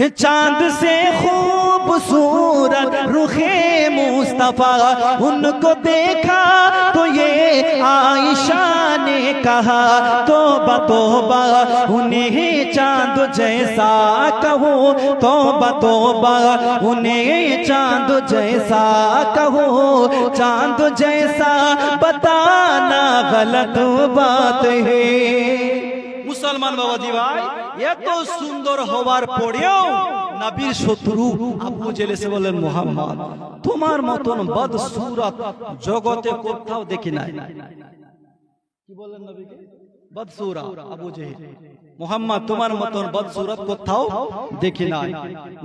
कि चांद से खूबसूरत रुखे मुस्तफा, उनको देखा तो ये आयशा ने कहा तौबा तौबा उन्हें चांद जैसा कहो, तौबा तौबा उन्हें चांद जैसा कहो, चांद जैसा बताना गलत बात है। मुसलमान बाबाजी भाई, এত সুন্দর হওয়ার পরেও নবীর শত্রু আবু জেহেল এসে বলেন, মুহাম্মদ তোমার মতন বদসুরত জগতে কোথাও দেখি নাই। কি বলেন নবীকে? বদসুরা আবু জেহেল, মুহাম্মদ তোমার মতন বদসুরত কোথাও দেখি নাই।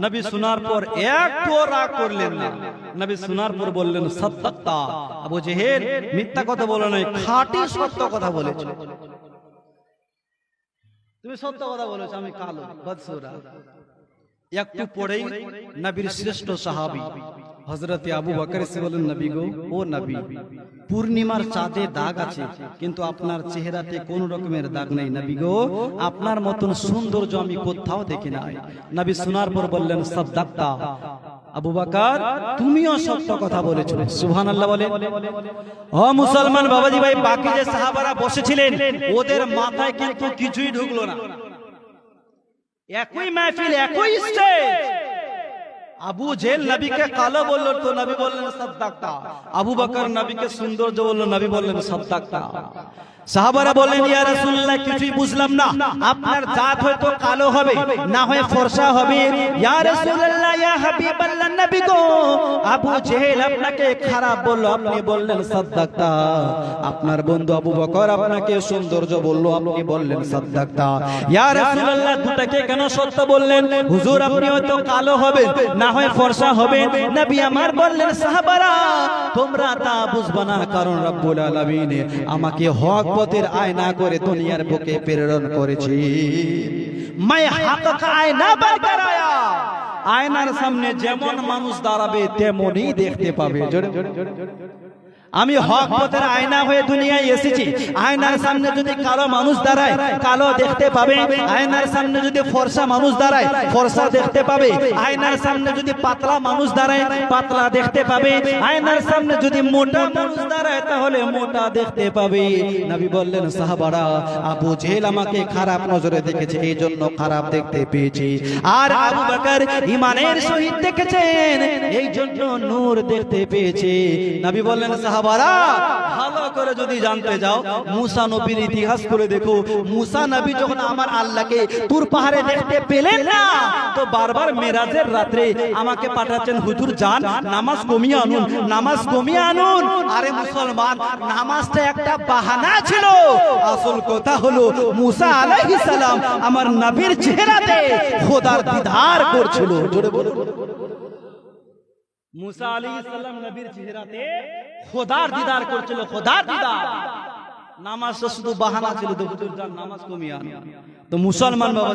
নবী শোনার পর একটু রাগ করলেন না। নবী শোনার পর বললেন, সাদ্দাক্তা আবু জেহেল, মিথ্যা কথা বলো না, খাঁটি সত্য কথা বলেছো। তুমি সত্য কথা বলেছো, আমি কালো বদসুরা। একটু পরেই নবীর শ্রেষ্ঠ সাহাবী হযরতে আবু বকর এসে বলেন, নবী গো, ও নবী, পূর্ণিমার চাঁদে দাগ আছে কিন্তু আপনার চেহারাতে কোন রকমের দাগ নেই। নবী গো, আপনার মতন সৌন্দর্য আমি কোথাও দেখি নাই। নবী শোনার পর বললেন, সাদ্দাক্তা আবু বকর, তুমিও সত্য কথা বলেছো। সুবহানাল্লাহ বলে। ও মুসলমান বাবাজি ভাই, বাকি যে সাহাবারা বসেছিলেন ওদের মাথায় কিন্তু কিছুই ঢুকলো না। একই মাহফিল, একই স্টেজ। আবু জেহেল নবীকে কালো বলল তো নবী বললেন সাদ্দাক্তা। আবু বকর নবীকে সৌন্দর্য বলল, নবী বললেন সাদ্দাক্তা। সাহাবারা বলেন, ইয়া রাসূলুল্লাহ, কিছুই বুঝলাম না, আপনার জাত হয়তো কালো হবে, না হয় ফর্সা হবে। ইয়া রাসূলুল্লাহ, ইয়া হাবিবাল্লাহ, নবী গো, আবু জেহেল আপনাকে খারাপ বলল, আপনি বললেন সাদ্দাক্তা। আপনার বন্ধু আবু বকর আপনাকে সৌন্দর্য বলল, আপনি বললেন সাদ্দাক্তা। ইয়া রাসূলুল্লাহ, দুটাকে কেন সত্য বললেন? হুজুর, আপনি হয়তো কালো হবেন, না হয় ফর্সা হবেন। নবী আমার বললেন, সাহাবারা তোমরা তা বুঝবা না, কারণ রব্বুল আলামিন আমাকে হক পথের আয়না করে দুনিয়ার বুকে প্রেরণ করেছি। मैं हक का आईना बनकर आया। আয়নার সামনে যেমন মানুষ দাঁড়াবে তেমনই দেখতে পাবে। আমি হক পথের আয়না হয়ে দুনিয়ায় এসেছি। আয়নার সামনে যদি কালো মানুষ দাঁড়ায়, কালো দেখতে পাবে। আয়নার সামনে যদি ফর্সা মানুষ দাঁড়ায়, ফর্সা দেখতে পাবে। আয়নার সামনে যদি পাতলা মানুষ দাঁড়ায়, পাতলা দেখতে পাবে। আয়নার সামনে যদি মোটা মানুষ দাঁড়ায়, তাহলে মোটা দেখতে পাবে। নবী বললেন, সাহাবারা আবু জেহেল আমাকে খারাপ নজরে দেখেছে, এই জন্য খারাপ দেখতে পেয়েছি। আর আবু বকর ঈমানের সহিত দেখেছেন, এই জন্য নূর দেখতে পেয়েছে। নবী বললেন, সাহাবারা ভালো করে যদি জানতে যাও, মুসা নবীর ইতিহাস করে দেখো। মুসা নবী যখন আমার আল্লাহকে তুর পাহাড়ে দেখতে পেলেন না, তো বারবার মেরাজের রাত্রে আমাকে পাঠাচ্ছেন, হুজুর যান নামাজ কমিয়ে আনুন, নামাজ কমিয়ে আনুন। আরে মুসলমান, নামাজটা একটা বাহানা ছিল, আসল কথা হলো মুসা আলাইহিস সালাম আমার নবীর চেহারাতে খোদার দিদার করছিল। জোরে বলুন। মুসা আলাইহিস সালাম নবীর চেহারাতে খোদার দিদার করছিল, খোদার দিদার। নামাজ শুধু বাহানা ছিল, তো হুজুর যান নামাজ কমিয়ে আনুন। তো মুসলমান বাবা